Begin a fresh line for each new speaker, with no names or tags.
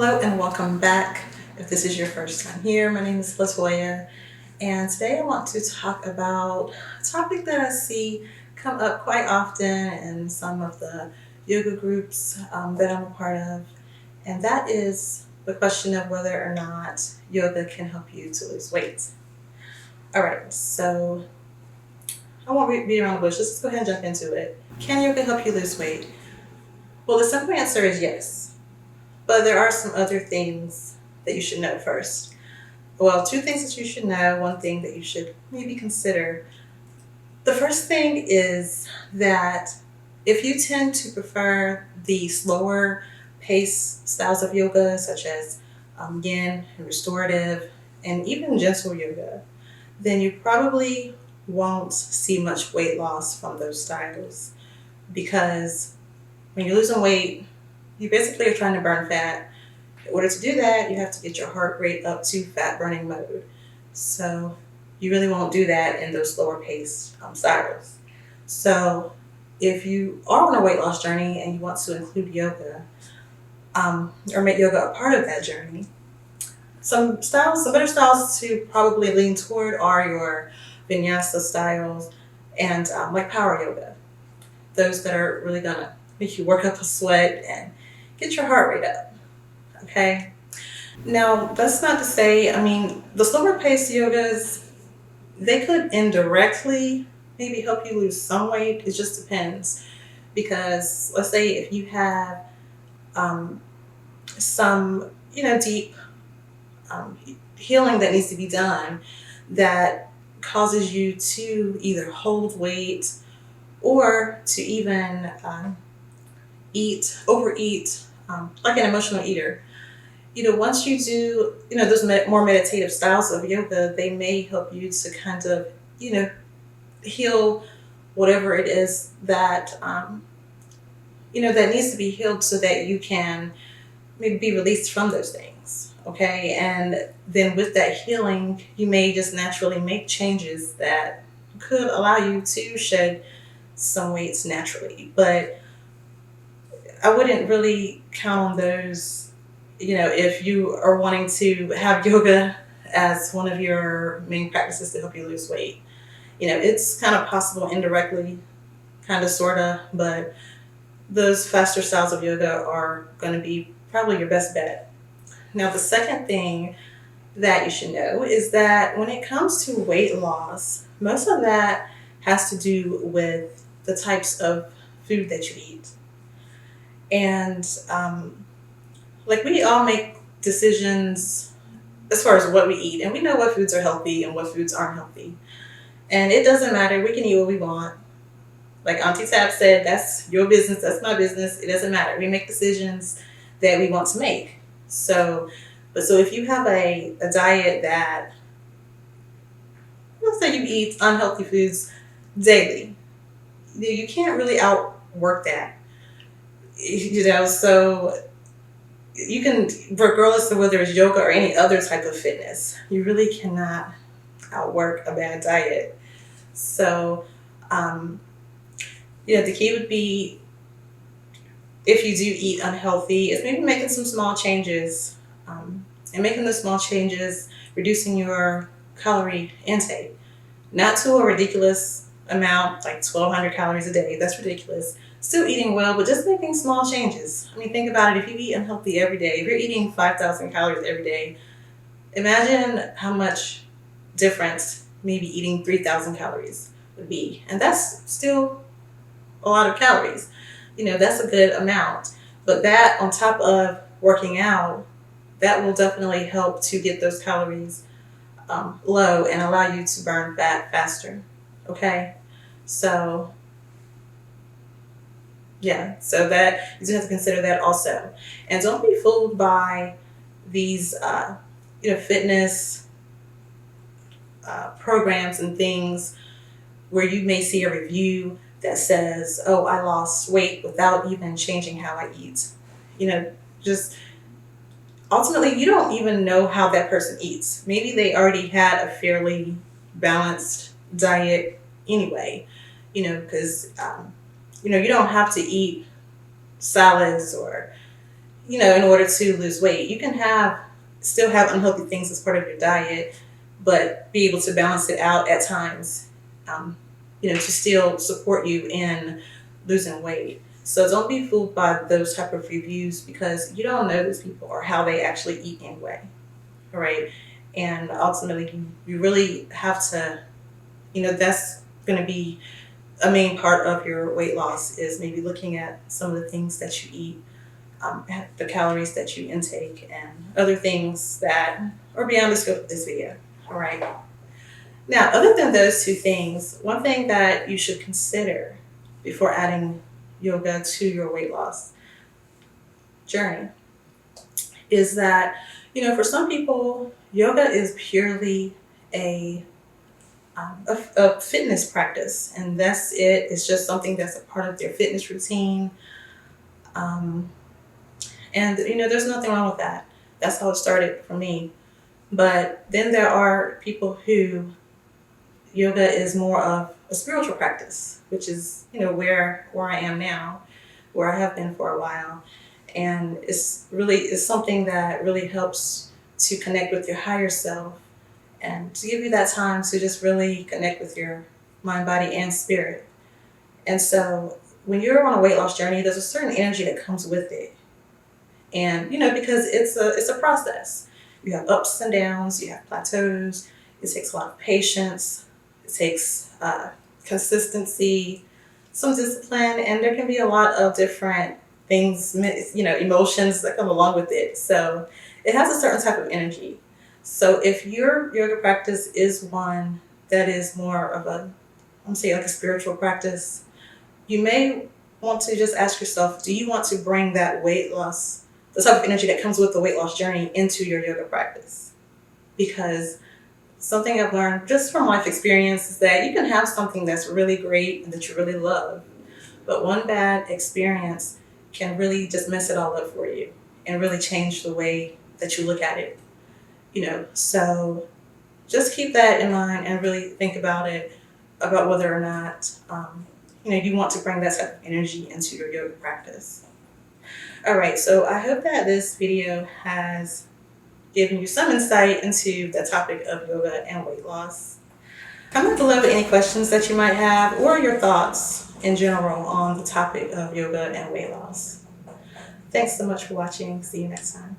Hello and welcome back. If this is your first time here, my name is Latoya, and today I want to talk about a topic that I see come up quite often in some of the yoga groups that I'm a part of, and that is the question of whether or not yoga can help you to lose weight. All right, so I won't beat around the bush. Let's just go ahead and jump into it. Can yoga help you lose weight? Well, the simple answer is yes, but there are some other things that you should know first. Well, two things that you should know, one thing that you should maybe consider. The first thing is that if you tend to prefer the slower pace styles of yoga, such as yin and restorative, and even gentle yoga, then you probably won't see much weight loss from those styles because when you're losing weight, you basically are trying to burn fat. In order to do that, you have to get your heart rate up to fat burning mode. So you really won't do that in those slower paced styles. So if you are on a weight loss journey and you want to include yoga or make yoga a part of that journey, some better styles to probably lean toward are your vinyasa styles and like power yoga. Those that are really gonna make you work up a sweat and get your heart rate up. Okay. Now, that's not to say, the slower paced yogas, they could indirectly maybe help you lose some weight. It just depends. Because let's say if you have some, deep healing that needs to be done that causes you to either hold weight or to even overeat, like an emotional eater. Once you do, those more meditative styles of yoga, they may help you to kind of, heal whatever it is that, that needs to be healed so that you can maybe be released from those things. Okay. And then with that healing, you may just naturally make changes that could allow you to shed some weights naturally. But I wouldn't really count on those, if you are wanting to have yoga as one of your main practices to help you lose weight. It's kind of possible indirectly, kind of, sort of, but those faster styles of yoga are going to be probably your best bet. Now, the second thing that you should know is that when it comes to weight loss, most of that has to do with the types of food that you eat. And like we all make decisions as far as what we eat, and we know what foods are healthy and what foods aren't healthy. And it doesn't matter. We can eat what we want. Like Auntie Tab said, that's your business, that's my business. It doesn't matter. We make decisions that we want to make. So if you have a diet that, let's say you eat unhealthy foods daily, you can't really outwork that. So you can, regardless of whether it's yoga or any other type of fitness, you really cannot outwork a bad diet. So, the key would be, if you do eat unhealthy, is maybe making some small changes, and making those small changes, reducing your calorie intake, not to a ridiculous amount, like 1,200 calories a day. That's ridiculous. Still eating well, but just making small changes. Think about it. If you eat unhealthy every day, if you're eating 5,000 calories every day, imagine how much difference maybe eating 3,000 calories would be. And that's still a lot of calories. That's a good amount. But that, on top of working out, that will definitely help to get those calories low and allow you to burn fat faster. Okay? So yeah, so that you do have to consider that also. And don't be fooled by these, fitness programs and things where you may see a review that says, "Oh, I lost weight without even changing how I eat." Just ultimately, you don't even know how that person eats. Maybe they already had a fairly balanced diet anyway, because you don't have to eat salads or in order to lose weight. You can still have unhealthy things as part of your diet, but be able to balance it out at times, to still support you in losing weight. So don't be fooled by those type of reviews, because you don't know those people or how they actually eat anyway, right? And ultimately, you really have to, that's going to be a main part of your weight loss, is maybe looking at some of the things that you eat, the calories that you intake, and other things that are beyond the scope of this video. All right. Now, other than those two things, one thing that you should consider before adding yoga to your weight loss journey is that, for some people, yoga is purely a fitness practice, and that's it. It's just something that's a part of their fitness routine. And there's nothing wrong with that. That's how it started for me. But then there are people who yoga is more of a spiritual practice, which is, where I am now, where I have been for a while. And it's something that really helps to connect with your higher self, and to give you that time to just really connect with your mind, body, and spirit. And so when you're on a weight loss journey, there's a certain energy that comes with it. And, because it's a process. You have ups and downs, you have plateaus. It takes a lot of patience. It takes consistency, some discipline, and there can be a lot of different things, emotions that come along with it. So it has a certain type of energy. So if your yoga practice is one that is more of like a spiritual practice, you may want to just ask yourself, do you want to bring that weight loss, the type of energy that comes with the weight loss journey, into your yoga practice? Because something I've learned just from life experience is that you can have something that's really great and that you really love, but one bad experience can really just mess it all up for you and really change the way that you look at it. So just keep that in mind and really think about it, about whether or not, you want to bring that type of energy into your yoga practice. All right, so I hope that this video has given you some insight into the topic of yoga and weight loss. Comment below with any questions that you might have, or your thoughts in general on the topic of yoga and weight loss. Thanks so much for watching. See you next time.